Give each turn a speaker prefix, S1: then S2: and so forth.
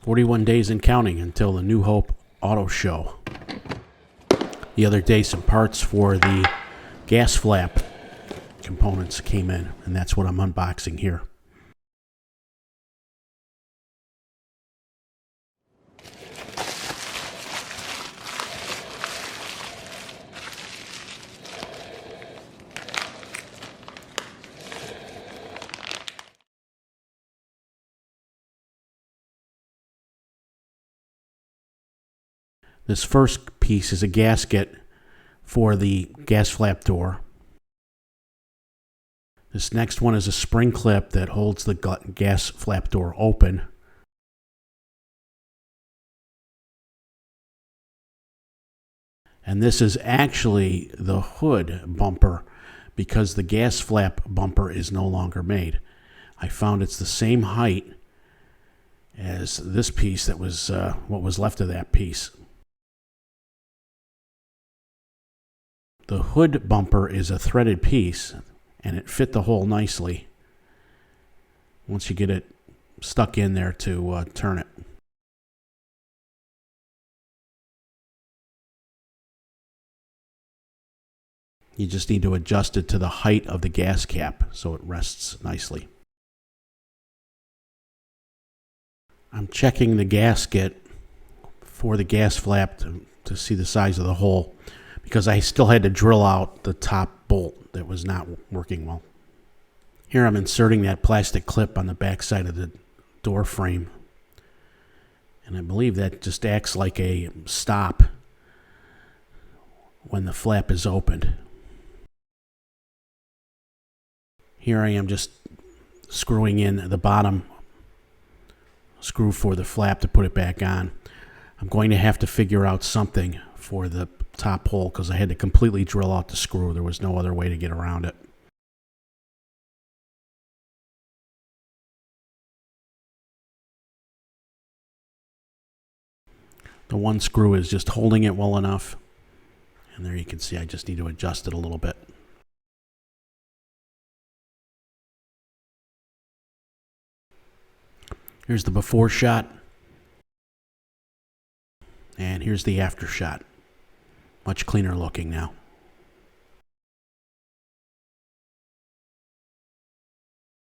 S1: 41 days and counting until the New Hope Auto Show. The other day, some parts for the gas flap components came in, and that's what I'm unboxing here. This first piece is a gasket for the gas flap door. This next one is a spring clip that holds the gas flap door open. And this is actually the hood bumper because the gas flap bumper is no longer made. I found it's the same height as this piece that was what was left of that piece. The hood bumper is a threaded piece, and it fit the hole nicely once you get it stuck in there to turn it. You just need to adjust it to the height of the gas cap so it rests nicely. I'm checking the gasket for the gas flap to see the size of the hole, because I still had to drill out the top bolt that was not working well. Here I'm inserting that plastic clip on the back side of the door frame, and I believe that just acts like a stop when the flap is opened. Here I am just screwing in the bottom screw for the flap to put it back on. I'm going to have to figure out something for the top hole because I had to completely drill out the screw. There was no other way to get around it. The one screw is just holding it well enough, and there you can see I just need to adjust it a little bit. Here's the before shot, and here's the after shot. Much cleaner looking now.